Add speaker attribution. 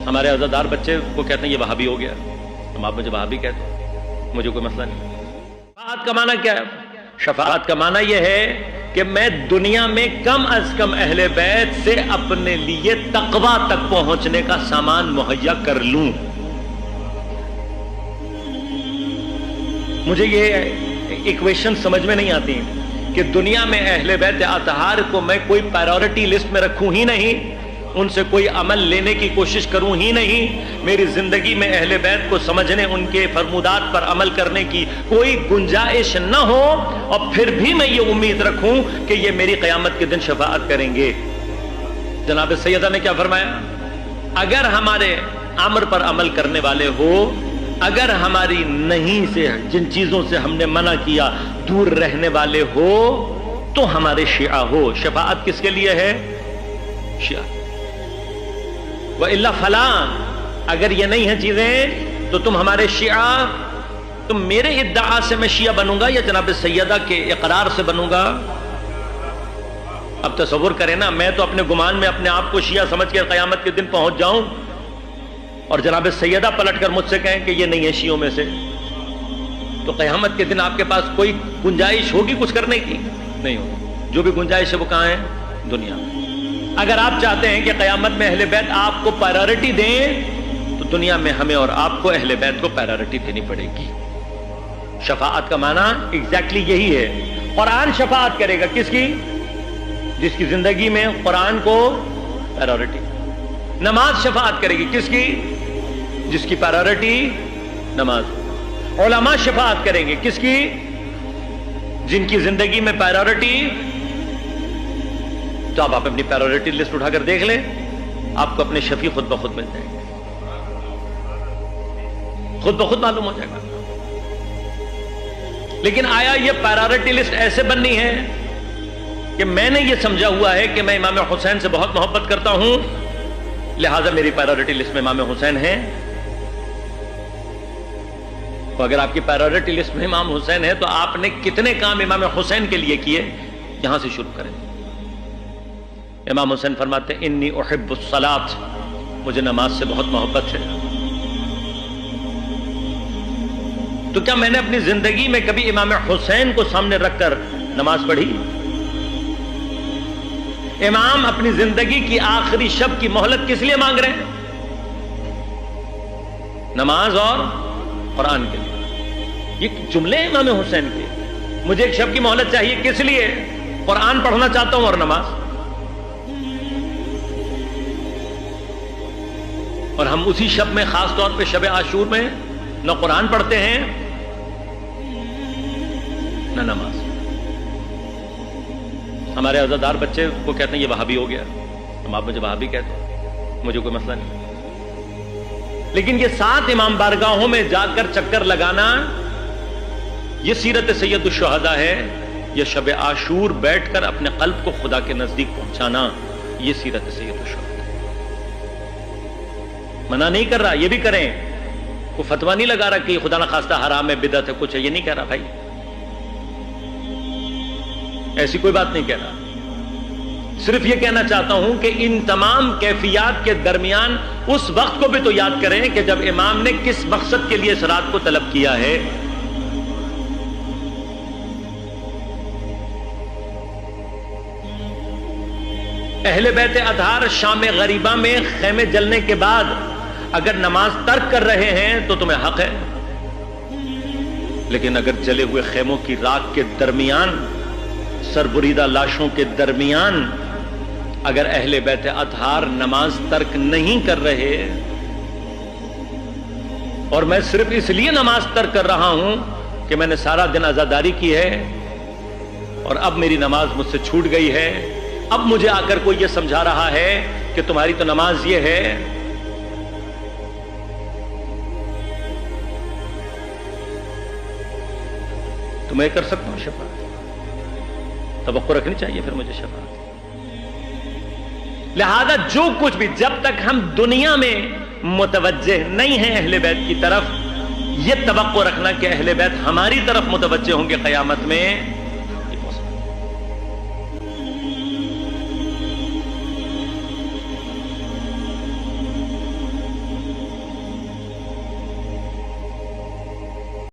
Speaker 1: ہمارے عزادار بچے کو کہتے ہیں یہ وہابی ہو گیا، ہم آپ مجھے وہابی کہتے ہیں، مجھے کوئی مسئلہ نہیں۔ شفاعت کا معنی کیا ہے؟ شفاعت کا معنی یہ ہے کہ میں دنیا میں کم از کم اہل بیت سے اپنے لیے تقویٰ تک پہنچنے کا سامان مہیا کر لوں۔ مجھے یہ ایکویشن سمجھ میں نہیں آتی کہ دنیا میں اہل بیت اطہار کو میں کوئی پرائیورٹی لسٹ میں رکھوں ہی نہیں، ان سے کوئی عمل لینے کی کوشش کروں ہی نہیں، میری زندگی میں اہل بیت کو سمجھنے، ان کے فرمودات پر عمل کرنے کی کوئی گنجائش نہ ہو، اور پھر بھی میں یہ امید رکھوں کہ یہ میری قیامت کے دن شفاعت کریں گے۔ جناب سیدہ نے کیا فرمایا؟ اگر ہمارے امر پر عمل کرنے والے ہو، اگر ہماری نہیں سے، جن چیزوں سے ہم نے منع کیا، دور رہنے والے ہو، تو ہمارے شیعہ ہو۔ شفاعت کس کے لیے ہے؟ شیعہ۔ وَإِلَّا فَلَا، اگر یہ نہیں ہیں چیزیں تو تم ہمارے شیعہ، تم میرے ادعا سے میں شیعہ بنوں گا یا جناب سیدہ کے اقرار سے بنوں گا؟ اب تصور کریں نا، میں تو اپنے گمان میں اپنے آپ کو شیعہ سمجھ کے قیامت کے دن پہنچ جاؤں، اور جناب سیدہ پلٹ کر مجھ سے کہیں کہ یہ نہیں ہے شیعوں میں سے، تو قیامت کے دن آپ کے پاس کوئی گنجائش ہوگی کچھ کرنے کی؟ نہیں ہوگی۔ جو بھی گنجائش ہے وہ کہاں ہے؟ دنیا میں۔ اگر آپ چاہتے ہیں کہ قیامت میں اہل بیت آپ کو پرائیورٹی دیں، تو دنیا میں ہمیں اور آپ کو اہل بیت کو پرائیورٹی دینی پڑے گی۔ شفاعت کا معنی ایگزیکٹلی یہی ہے۔ قرآن شفاعت کرے گا کس کی؟ جس کی زندگی میں قرآن کو پرائیورٹی۔ نماز شفاعت کرے گی کس کی؟ جس کی پرائیورٹی نماز۔ علماء شفاعت کریں گے کس کی؟ جن کی زندگی میں پرائیورٹی۔ تو آپ اپنی پرائیورٹی لسٹ اٹھا کر دیکھ لیں، آپ کو اپنے شفیع خود بخود مل جائے گا، خود بخود معلوم ہو جائے گا۔ لیکن آیا یہ پرائیورٹی لسٹ ایسے بننی ہے کہ میں نے یہ سمجھا ہوا ہے کہ میں امام حسین سے بہت محبت کرتا ہوں، لہذا میری پرائیورٹی لسٹ میں امام حسین ہیں؟ تو اگر آپ کی پرائیورٹی لسٹ میں امام حسین ہے تو آپ نے کتنے کام امام حسین کے لیے کیے؟ یہاں سے شروع کریں۔ امام حسین فرماتے ہیں انی احب الصلاۃ، مجھے نماز سے بہت محبت ہے۔ تو کیا میں نے اپنی زندگی میں کبھی امام حسین کو سامنے رکھ کر نماز پڑھی؟ امام اپنی زندگی کی آخری شب کی مہلت کس لیے مانگ رہے ہیں؟ نماز اور قرآن کے لیے۔ یہ جملے ہیں امام حسین کے، مجھے ایک شب کی مہلت چاہیے کس لیے؟ قرآن پڑھنا چاہتا ہوں اور نماز۔ اور ہم اسی شب میں، خاص طور پہ شب عاشور میں، نہ قرآن پڑھتے ہیں نہ نماز۔ ہمارے عزادار بچے کو کہتے ہیں یہ وہابی ہو گیا، ہم آپ مجھے وہابی کہتے ہیں، مجھے کوئی مسئلہ نہیں۔ لیکن یہ 7 امام بارگاہوں میں جا کر چکر لگانا، یہ سیرت سید الشہداء ہے۔ یہ شب عاشور بیٹھ کر اپنے قلب کو خدا کے نزدیک پہنچانا، یہ سیرت سید الشہداء۔ منع نہیں کر رہا، یہ بھی کریں، کوئی فتویٰ نہیں لگا رہا کہ خدا نہ خواستہ حرام ہے، بدعت ہے، کچھ ہے، یہ نہیں کہہ رہا بھائی، ایسی کوئی بات نہیں کہہ رہا۔ صرف یہ کہنا چاہتا ہوں کہ ان تمام کیفیات کے درمیان اس وقت کو بھی تو یاد کریں کہ جب امام نے کس مقصد کے لیے اس رات کو طلب کیا ہے۔ اہل بیت اطہار شام غریبہ میں خیمے جلنے کے بعد اگر نماز ترک کر رہے ہیں تو تمہیں حق ہے، لیکن اگر جلے ہوئے خیموں کی راکھ کے درمیان، سربریدہ لاشوں کے درمیان اگر اہل بیت اطہار نماز ترک نہیں کر رہے، اور میں صرف اس لیے نماز ترک کر رہا ہوں کہ میں نے سارا دن عزاداری کی ہے اور اب میری نماز مجھ سے چھوٹ گئی ہے، اب مجھے آ کر کوئی یہ سمجھا رہا ہے کہ تمہاری تو نماز یہ ہے، تو میں کر سکتا ہوں شفاعت، توقع رکھنی چاہیے پھر مجھے شفاعت۔ لہذا جو کچھ بھی، جب تک ہم دنیا میں متوجہ نہیں ہیں اہل بیت کی طرف، یہ توقع رکھنا کہ اہل بیت ہماری طرف متوجہ ہوں گے قیامت میں،